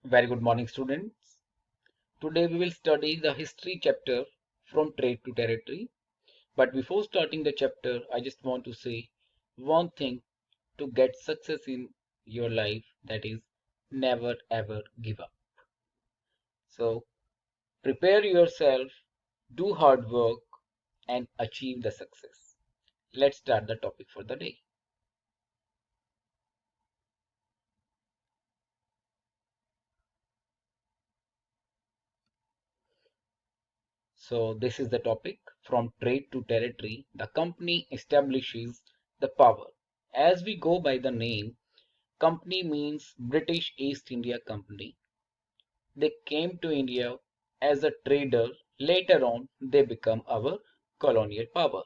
Very good morning, students. Today we will study the history chapter from trade to territory. But before starting the chapter, I just want to say one thing to get success in your life, that is, never ever give up. So prepare yourself, do hard work, and achieve the success. Let's start the topic for the day. So this is the topic from trade to territory. The company establishes the power. As we go by the name, company means British East India Company. They came to India as a trader. Later on, they become our colonial power.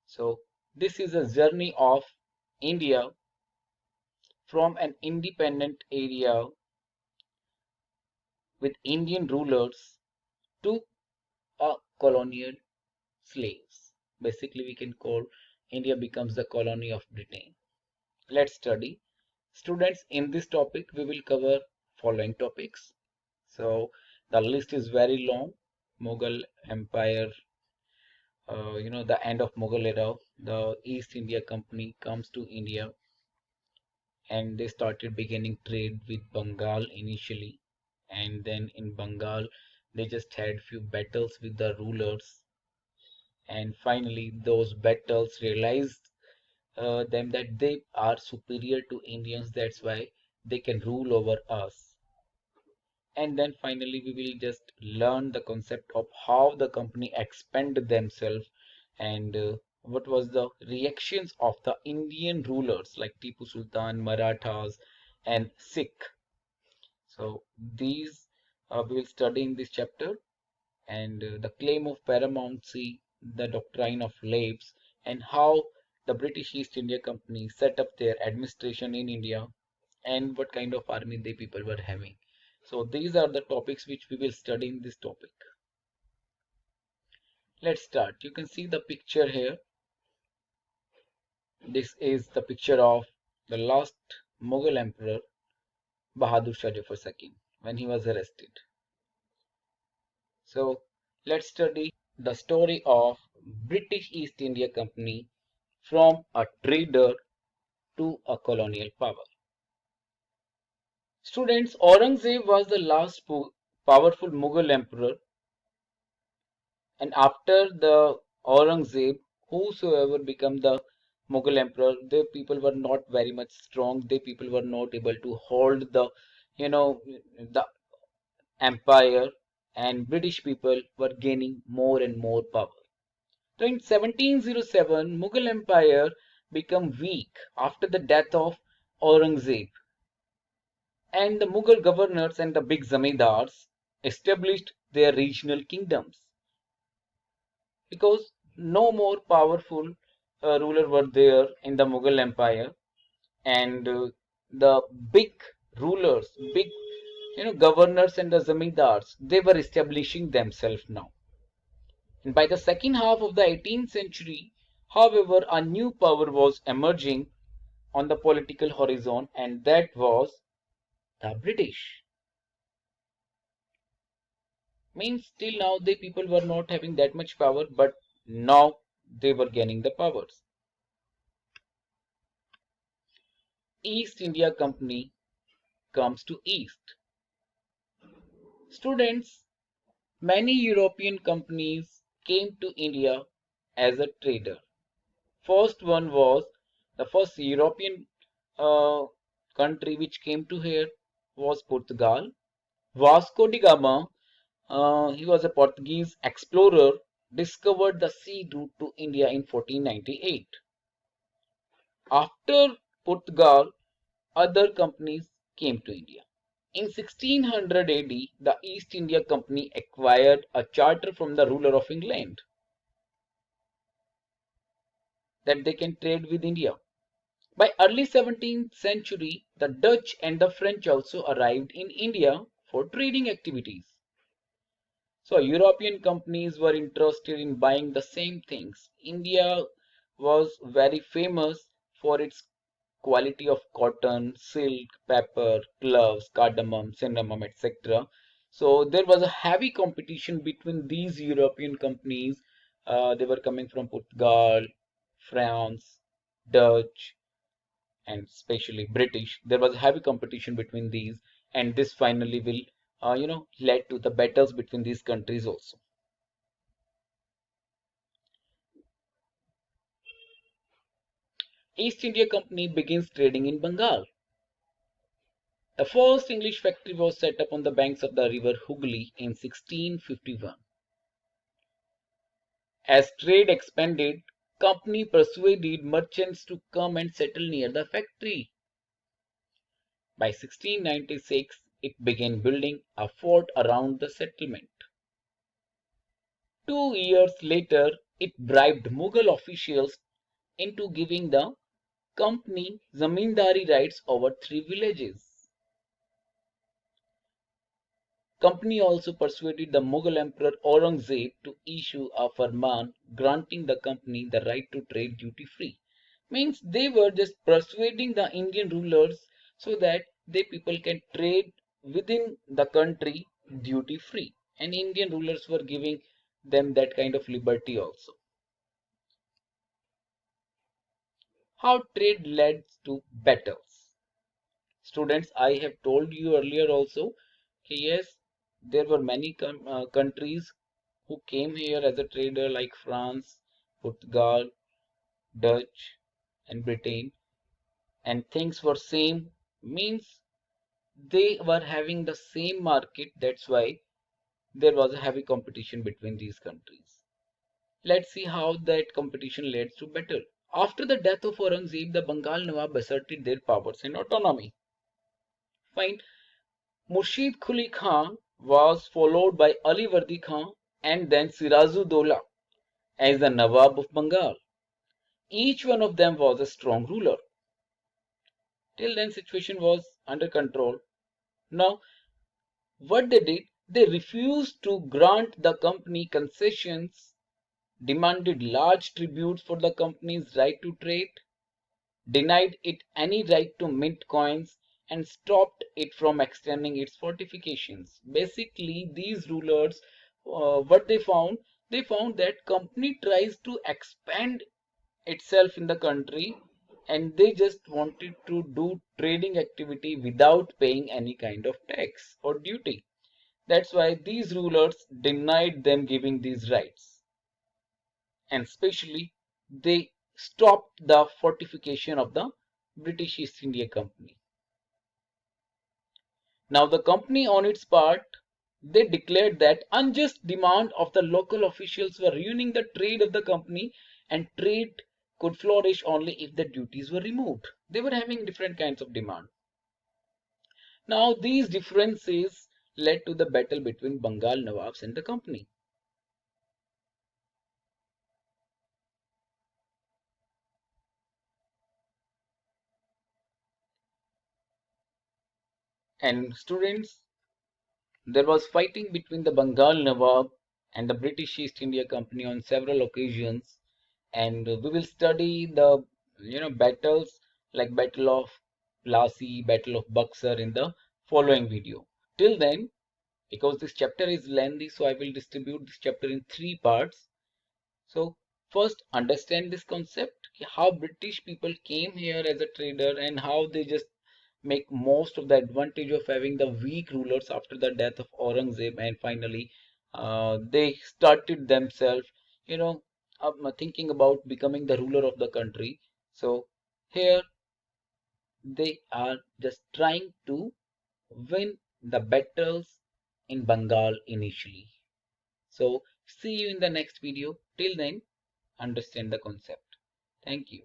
So this is a journey of India from an independent area with Indian rulers to a colonial slaves. Basically, we can call India becomes the colony of Britain. Let's study. Students, in this topic, we will cover following topics. So the list is very long. Mughal Empire, the end of Mughal era, the East India Company comes to India and they started beginning trade with Bengal initially. And then in Bengal, they just had few battles with the rulers. And finally, those battles realized them that they are superior to Indians. That's why they can rule over us. And then finally, we will just learn the concept of how the company expanded themselves and what was the reactions of the Indian rulers like Tipu Sultan, Marathas, and Sikh. So these we will study in this chapter and the claim of paramountcy, the doctrine of lapse, and how the British East India Company set up their administration in India and what kind of army they people were having. So these are the topics which we will study in this topic. Let's start. You can see the picture here. This is the picture of the last Mughal emperor Bahadur Shah Jafar II when he was arrested. So let's study the story of British East India Company from a trader to a colonial power. Students, Aurangzeb was the last powerful Mughal emperor, and after the Aurangzeb, whosoever became the Mughal emperor, the people were not very much strong. The people were not able to hold the empire, and British people were gaining more and more power. So in 1707, Mughal Empire became weak after the death of Aurangzeb, and the Mughal governors and the big zamindars established their regional kingdoms because no more powerful ruler were there in the Mughal Empire, and the big rulers, big governors and the zamindars, they were establishing themselves now. And by the second half of the 18th century, however, a new power was emerging on the political horizon, and that was the British. Means till now the people were not having that much power, but now they were gaining the powers. East India Company comes to East. Students, many European companies came to India as a trader. First one was the first European uh, country which came to here was Portugal. Vasco da Gama, he was a Portuguese explorer, discovered the sea route to India in 1498. After Portugal, other companies came to India. In 1600 AD, the East India Company acquired a charter from the ruler of England that they can trade with India. By early 17th century, the Dutch and the French also arrived in India for trading activities. So European companies were interested in buying the same things. India was very famous for its quality of cotton, silk, pepper, gloves, cardamom, cinnamon, etc. So there was a heavy competition between these European companies. They were coming from Portugal, France, Dutch, and especially British. There was heavy competition between these, and this finally will, led to the battles between these countries also. East India Company begins trading in Bengal. The first English factory was set up on the banks of the river Hooghly in 1651. As trade expanded, company persuaded merchants to come and settle near the factory. By 1696, it began building a fort around the settlement. 2 years later, it bribed Mughal officials into giving the company zamindari rights over 3 villages. Company also persuaded the Mughal Emperor Aurangzeb to issue a farman granting the company the right to trade duty-free. Means they were just persuading the Indian rulers so that they people can trade within the country duty-free. And Indian rulers were giving them that kind of liberty also. How trade led to battles. Students, I have told you earlier also, yes, there were many countries who came here as a trader like France, Portugal, Dutch, and Britain, and things were same, means they were having the same market. That's why there was a heavy competition between these countries. Let's see how that competition led to battle. After the death of Aurangzeb, the Bengal Nawab asserted their powers and autonomy. Fine. Murshid Quli Khan was followed by Ali Vardi Khan and then Sirajuddaulah as the Nawab of Bengal. Each one of them was a strong ruler. Till then situation was under control. Now what they did, they refused to grant the company concessions, demanded large tributes for the company's right to trade, denied it any right to mint coins, and stopped it from extending its fortifications. Basically, these rulers, what they found that company tries to expand itself in the country, and they just wanted to do trading activity without paying any kind of tax or duty. That's why these rulers denied them giving these rights, and especially they stopped the fortification of the British East India Company. Now the company on its part, they declared that unjust demand of the local officials were ruining the trade of the company, and trade could flourish only if the duties were removed. They were having different kinds of demand. Now these differences led to the battle between Bengal Nawabs and the company. And students, there was fighting between the Bengal Nawab and the British East India Company on several occasions, and we will study the battles like Battle of Plassey, Battle of Buxar in the following video. Till then, because this chapter is lengthy, so I will distribute this chapter in 3 parts. So first, understand this concept, how British people came here as a trader and how they just make most of the advantage of having the weak rulers after the death of Aurangzeb, and finally they started themselves, you know, thinking about becoming the ruler of the country. So here they are just trying to win the battles in Bengal initially. So see you in the next video. Till then, understand the concept. Thank you.